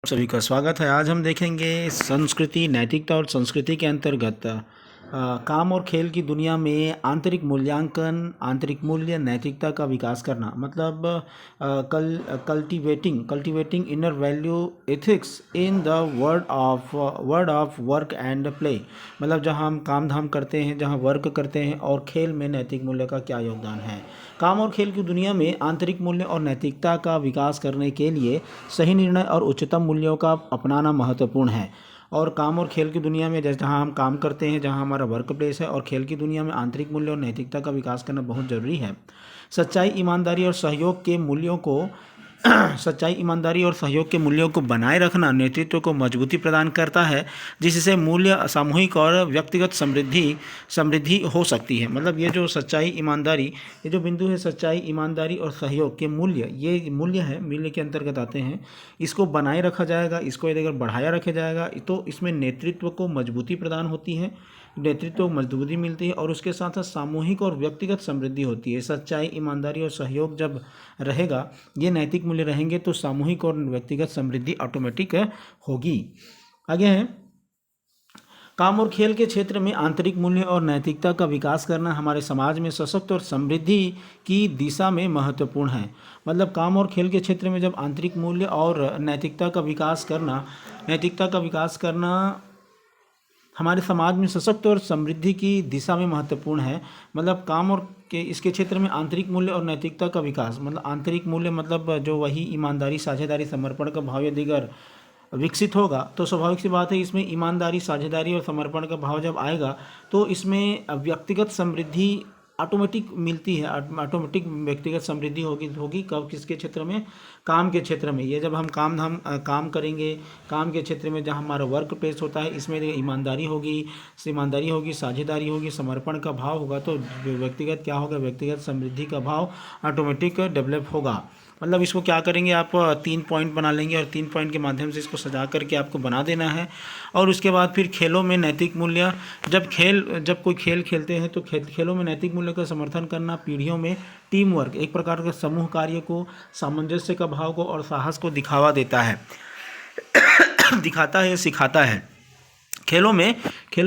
सभी का स्वागत है। आज हम देखेंगे संस्कृति, नैतिकता और संस्कृति के अंतर्गत काम और खेल की दुनिया में आंतरिक मूल्यांकन, आंतरिक मूल्य, नैतिकता का विकास करना। मतलब cultivating inner value ethics in the word of work and play. मतलब जहाँ हम काम धाम करते हैं, जहाँ वर्क करते हैं, और खेल में नैतिक मूल्य का क्या योगदान है। काम और खेल की दुनिया में आंतरिक मूल्य और नैतिकता का विकास करने के लिए सही निर्णय और उच्चतम मूल्यों का अपनाना महत्वपूर्ण है। और काम और खेल की दुनिया में जहाँ हम काम करते हैं, जहाँ हमारा वर्क प्लेस है, और खेल की दुनिया में आंतरिक मूल्य और नैतिकता का विकास करना बहुत ज़रूरी है। सच्चाई, ईमानदारी और सहयोग के मूल्यों को बनाए रखना नेतृत्व को मजबूती प्रदान करता है, जिससे मूल्य सामूहिक और व्यक्तिगत समृद्धि हो सकती है। मतलब ये जो सच्चाई, ईमानदारी, ये जो बिंदु है, सच्चाई, ईमानदारी और सहयोग के मूल्य, ये मूल्य के अंतर्गत आते हैं। इसको बनाए रखा जाएगा, इसको यदि अगर बढ़ाया रखा जाएगा तो इसमें नेतृत्व को मजबूती प्रदान होती है, नेतृत्व को मजबूती मिलती है, और उसके साथ साथ सामूहिक और व्यक्तिगत समृद्धि होती है। सच्चाई, ईमानदारी और सहयोग जब रहेगा, ये नैतिक मूल्य रहेंगे, तो सामूहिक और व्यक्तिगत समृद्धि ऑटोमेटिक होगी। आगे है, काम और खेल के क्षेत्र में आंतरिक मूल्य और नैतिकता का विकास करना हमारे समाज में सशक्त और समृद्धि की दिशा में महत्वपूर्ण है। मतलब काम और खेल के क्षेत्र में जब आंतरिक मूल्य और नैतिकता का विकास करना हमारे समाज में सशक्त और समृद्धि की दिशा में महत्वपूर्ण है। मतलब काम और के इसके क्षेत्र में आंतरिक मूल्य और नैतिकता का विकास, मतलब आंतरिक मूल्य मतलब जो वही ईमानदारी, साझेदारी, समर्पण का भाव यदि अगर विकसित होगा तो स्वाभाविक सी बात है, इसमें ईमानदारी, साझेदारी और समर्पण का भाव जब आएगा तो इसमें व्यक्तिगत समृद्धि ऑटोमेटिक मिलती है। ऑटोमेटिक व्यक्तिगत समृद्धि होगी कब, किसके क्षेत्र में, काम के क्षेत्र में। ये जब हम काम करेंगे, काम के क्षेत्र में जहाँ हमारा वर्क प्लेस होता है, इसमें ईमानदारी होगी, साझेदारी होगी, समर्पण का भाव होगा, तो व्यक्तिगत क्या होगा, व्यक्तिगत समृद्धि का भाव ऑटोमेटिक डेवलप होगा। मतलब इसको क्या करेंगे, आप 3 पॉइंट बना लेंगे और 3 पॉइंट के माध्यम से इसको सजा करके आपको बना देना है। और उसके बाद फिर खेलों में नैतिक मूल्य, जब कोई खेल खेलते हैं तो खेलों में नैतिक मूल्य का समर्थन करना पीढ़ियों में टीम वर्क, एक प्रकार का समूह कार्य को, सामंजस्य का भाव को और साहस को दिखावा देता है दिखाता है, सिखाता है। खेलों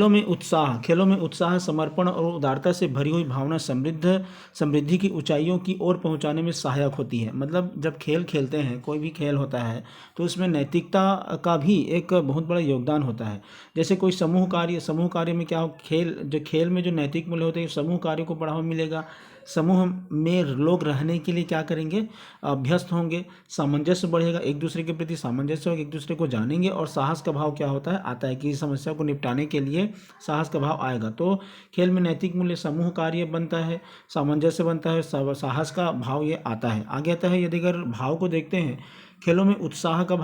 में उत्साह, समर्पण और उदारता से भरी हुई भावना समृद्धि की ऊंचाइयों की ओर पहुंचाने में सहायक होती है। मतलब जब खेल खेलते हैं, कोई भी खेल होता है, तो इसमें नैतिकता का भी एक बहुत बड़ा योगदान होता है। जैसे कोई समूह कार्य में क्या हो, खेल में जो नैतिक मूल्य होते हैं, समूह कार्य को बढ़ावा मिलेगा। समूह में लोग रहने के लिए क्या करेंगे, अभ्यस्त होंगे, सामंजस्य बढ़ेगा, एक दूसरे के प्रति सामंजस्य होगा, एक दूसरे को जानेंगे, और साहस का भाव क्या होता है, आता है कि इस समस्या को निपटाने के लिए साहस का भाव आएगा। तो खेल में नैतिक मूल्य, समूह कार्य बनता है, सामंजस्य बनता है, साहस का भाव ये आता है। आगे आता है, यदि अगर भाव को देखते हैं, खेलों में उत्साह का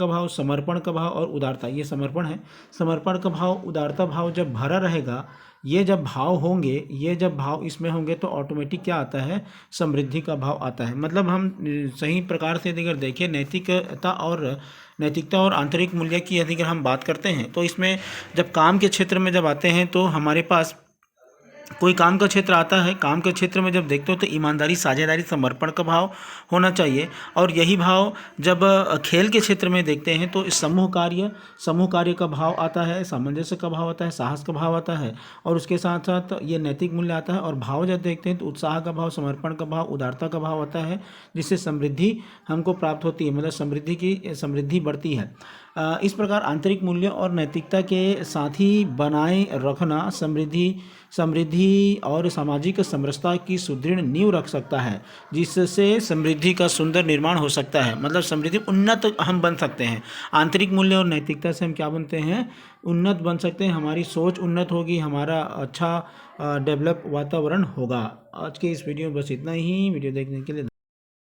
भाव, समर्पण का भाव और उदारता, ये समर्पण है, समर्पण का भाव, उदारता भाव जब भरा रहेगा, ये जब भाव इसमें होंगे तो ऑटोमेटिक क्या आता है, समृद्धि का भाव आता है। मतलब हम सही प्रकार से अगर देखें, नैतिकता और आंतरिक मूल्य की यदि अगर हम बात करते हैं, तो इसमें जब काम के क्षेत्र में जब आते हैं, तो हमारे पास कोई काम का क्षेत्र आता है, काम के क्षेत्र में जब देखते हो तो ईमानदारी, साझेदारी, समर्पण का भाव होना चाहिए। और यही भाव जब खेल के क्षेत्र में देखते हैं तो इस समूह कार्य का भाव आता है, सामंजस्य का भाव आता है, साहस का भाव आता है, और उसके साथ साथ ये नैतिक मूल्य आता है। और भाव जब देखते हैं तो उत्साह का भाव, समर्पण का भाव, उदारता का भाव आता है, जिससे समृद्धि हमको प्राप्त होती है, मतलब समृद्धि बढ़ती है। इस प्रकार आंतरिक मूल्य और नैतिकता के साथ ही बनाए रखना समृद्धि और सामाजिक समरसता की सुदृढ़ नींव रख सकता है, जिससे समृद्धि का सुंदर निर्माण हो सकता है। मतलब समृद्धि, उन्नत हम बन सकते हैं। आंतरिक मूल्य और नैतिकता से हम क्या बनते हैं, उन्नत बन सकते हैं। हमारी सोच उन्नत होगी, हमारा अच्छा डेवलप वातावरण होगा। आज के इस वीडियो में बस इतना ही। वीडियो देखने के लिए